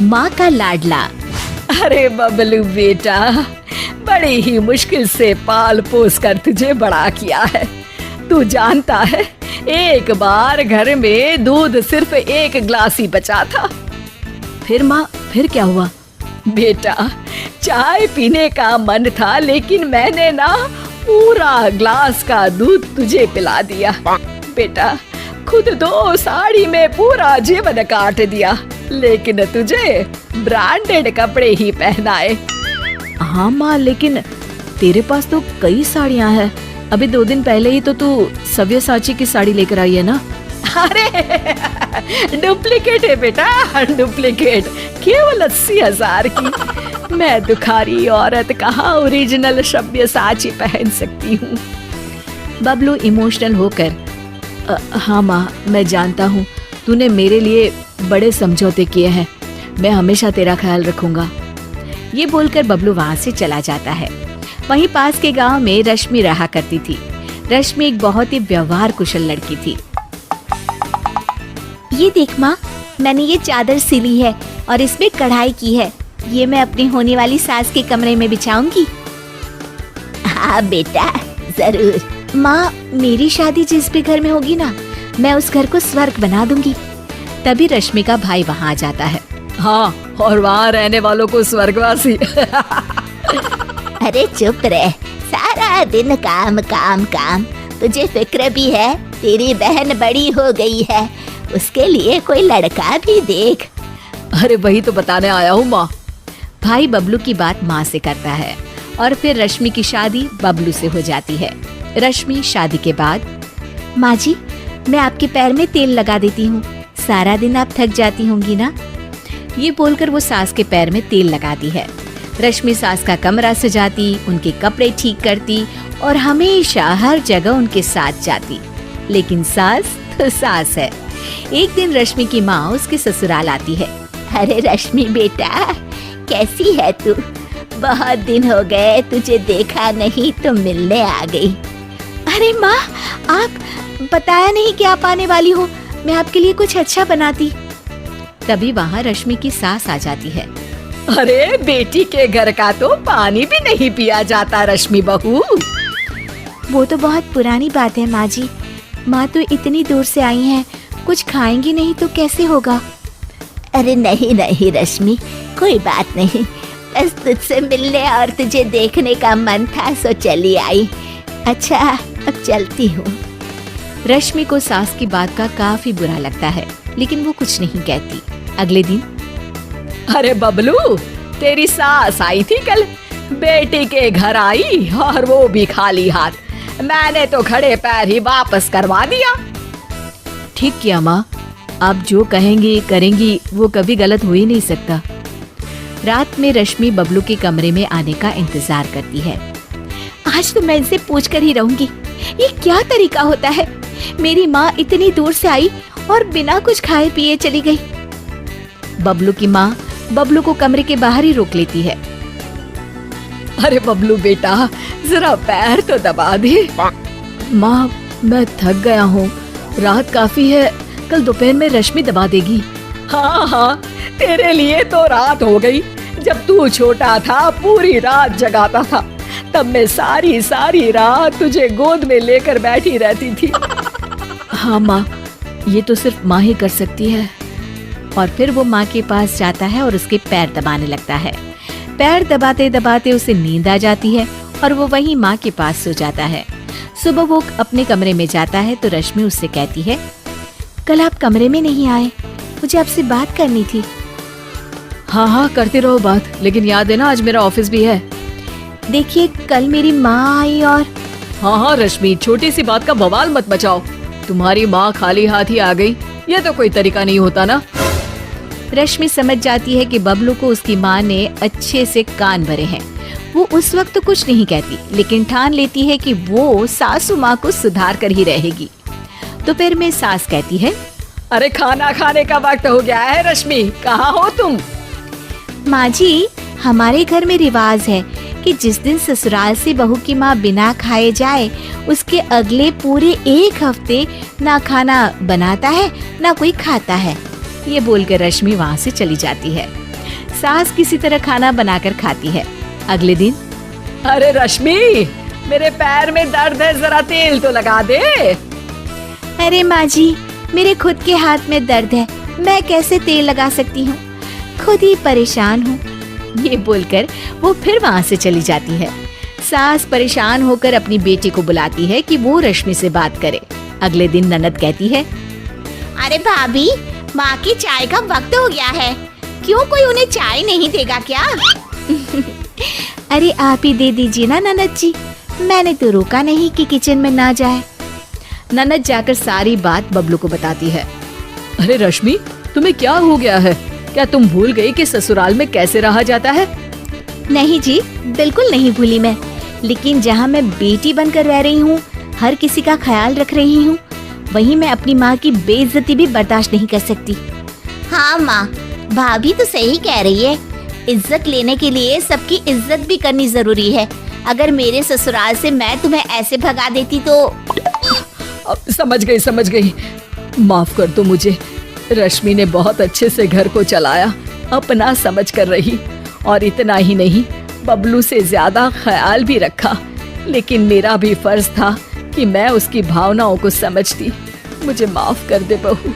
माँ का लाडला। अरे बबलू बेटा, बड़ी ही मुश्किल से पाल पोस कर तुझे बड़ा किया है। तू जानता है, एक बार घर में दूध सिर्फ 1 गिलास ही बचा था। फिर माँ, फिर क्या हुआ? बेटा, चाय पीने का मन था, लेकिन मैंने ना पूरा ग्लास का दूध तुझे पिला दिया। बेटा, खुद 2 साड़ी में पूरा जीवन काट दिया, लेकिन तुझे ब्रांडेड कपड़े ही पहनाए। हाँ माँ, लेकिन तेरे पास तो कई साड़ियाँ हैं। अभी 2 दिन पहले ही तो तू सव्यसाची की साड़ी लेकर आई है ना? अरे डुप्लीकेट है बेटा, डुप्लीकेट, केवल 80,000 की। मैं दुखारी औरत कहाँ ओरिजिनल सव्यसाची पहन सकती हूँ। बबलू इमोशनल होकर, हाँ माँ, मैं जानता हूँ तूने मेरे लिए बड़े समझौते किए हैं। मैं हमेशा तेरा ख्याल रखूंगा। ये बोलकर बबलू वहाँ से चला जाता है। वहीं पास के गांव में रश्मि रहा करती थी। रश्मि एक बहुत ही व्यवहार कुशल लड़की थी। ये देख माँ, मैंने ये चादर सिली है और इसमें कढ़ाई की है। ये मैं अपनी होने वाली सास के कमरे में बिछाऊंगी। हाँ बेटा, जरूर। माँ, मेरी शादी जिस भी घर में होगी ना, मैं उस घर को स्वर्ग बना दूंगी। तभी रश्मि का भाई वहाँ आ जाता है। हाँ, और वहाँ रहने वालों को स्वर्गवासी। अरे चुप रह, सारा दिन काम काम काम। तुझे फिक्र भी है, तेरी बहन बड़ी हो गई है, उसके लिए कोई लड़का भी देख। अरे वही तो बताने आया हूँ माँ। भाई बबलू की बात माँ से करता है और फिर रश्मि की शादी बबलू से हो जाती है। रश्मि शादी के बाद, माँ जी, मैं आपके पैर में तेल लगा देती हूँ, सारा दिन आप थक जाती होंगी ना। ये बोलकर वो सास के पैर में तेल लगाती है। रश्मि सास का कमरा सजाती, उनके कपड़े ठीक करती और हमेशा हर जगह उनके साथ जाती। लेकिन सास तो सास है। एक दिन रश्मि की माँ उसके ससुराल आती है। अरे रश्मि बेटा, कैसी है तू? बहुत दिन हो गए तुझे देखा नहीं तो मिलने आ गई। अरे माँ, आप बताया नहीं कि आप आने वाली हो, मैं आपके लिए कुछ अच्छा बनाती। तभी वहाँ रश्मि की सास आ जाती है। अरे बेटी के घर का तो पानी भी नहीं पिया जाता रश्मि बहू। वो तो बहुत पुरानी बात है माँ जी। माँ तो इतनी दूर से आई हैं, कुछ खाएंगी नहीं तो कैसे होगा? अरे नहीं नहीं रश्मि, कोई बात नहीं, बस तुझसे मिलने और तुझे देखने का मन था, सो चली आई। अच्छा, अब चलती हूँ। रश्मि को सास की बात का काफी बुरा लगता है, लेकिन वो कुछ नहीं कहती। अगले दिन, अरे बबलू, तेरी सास आई थी कल, बेटी के घर आई और वो भी खाली हाथ। मैंने तो खड़े पैर ही वापस करवा दिया। ठीक किया माँ, आप जो कहेंगी करेंगी, वो कभी गलत हो ही नहीं सकता। रात में रश्मि बबलू के कमरे में आने का इंतजार करती है। आज तो मैं इनसे पूछ कर ही रहूंगी, ये क्या तरीका होता है? मेरी माँ इतनी दूर से आई और बिना कुछ खाए पिए चली गई। बबलू की माँ बबलू को कमरे के बाहर ही रोक लेती है। अरे बबलू बेटा, जरा पैर तो दबा दे। माँ, मैं थक गया हूँ, रात काफी है, कल दोपहर में रश्मि दबा देगी। हाँ हाँ, तेरे लिए तो रात हो गई। जब तू छोटा था, पूरी रात जगाता था, तब मैं सारी सारी रात तुझे गोद में लेकर बैठी रहती थी। हाँ माँ, ये तो सिर्फ माँ ही कर सकती है। और फिर वो माँ के पास जाता है और उसके पैर दबाने लगता है। पैर दबाते दबाते उसे नींद आ जाती है और वो वहीं माँ के पास सो जाता है। सुबह वो अपने कमरे में जाता है तो रश्मि उससे कहती है, कल आप कमरे में नहीं आए, मुझे आपसे बात करनी थी। हाँ हाँ, करते रहो बात, लेकिन याद है ना आज मेरा ऑफिस भी है। देखिए, कल मेरी माँ आई और हाँ हाँ रश्मि, छोटी सी बात का बवाल मत मचाओ। तुम्हारी माँ खाली हाथ ही आ गई, ये तो कोई तरीका नहीं होता ना। रश्मि समझ जाती है कि बबलू को उसकी माँ ने अच्छे से कान भरे हैं। वो उस वक्त तो कुछ नहीं कहती, लेकिन ठान लेती है कि वो सासू माँ को सुधार कर ही रहेगी। दोपहर में सास कहती है, अरे खाना खाने का वक्त हो गया है रश्मि, कहाँ हो तुम? माँ जी, हमारे घर में रिवाज है कि जिस दिन ससुराल से बहू की माँ बिना खाए जाए, उसके अगले पूरे 1 हफ्ते ना खाना बनाता है ना कोई खाता है। ये बोलकर रश्मि वहाँ से चली जाती है। सास किसी तरह खाना बनाकर खाती है। अगले दिन अरे रश्मि, मेरे पैर में दर्द है, जरा तेल तो लगा दे। अरे माँ जी, मेरे खुद के हाथ में दर्द है, मैं कैसे तेल लगा सकती हूँ, खुद ही परेशान हूँ। ये बोलकर वो फिर वहाँ से चली जाती है। सास परेशान होकर अपनी बेटी को बुलाती है कि वो रश्मि से बात करे। अगले दिन ननद कहती है, अरे भाभी, माँ की चाय का वक्त हो गया है, क्यों कोई उन्हें चाय नहीं देगा क्या? अरे आप ही दे दीजिए ना ननद जी, मैंने तो रोका नहीं कि किचन में ना जाए। ननद जाकर सारी बात बबलू को बताती है। अरे रश्मि, तुम्हें क्या हो गया है? क्या तुम भूल गई कि ससुराल में कैसे रहा जाता है? नहीं जी, बिल्कुल नहीं भूली मैं, लेकिन जहाँ मैं बेटी बनकर रह रही हूँ, हर किसी का ख्याल रख रही हूँ, वहीं मैं अपनी माँ की बेइज्जती भी बर्दाश्त नहीं कर सकती। हाँ माँ, भाभी तो सही कह रही है, इज्जत लेने के लिए सबकी इज्जत भी करनी जरूरी है। अगर मेरे ससुराल से मैं तुम्हें ऐसे भगा देती तो। अब समझ गई, माफ कर दो मुझे। रश्मि ने बहुत अच्छे से घर को चलाया, अपना समझ कर रही, और इतना ही नहीं, बबलू से ज्यादा ख्याल भी रखा। लेकिन मेरा भी फर्ज था कि मैं उसकी भावनाओं को समझती। मुझे माफ कर दे बहू।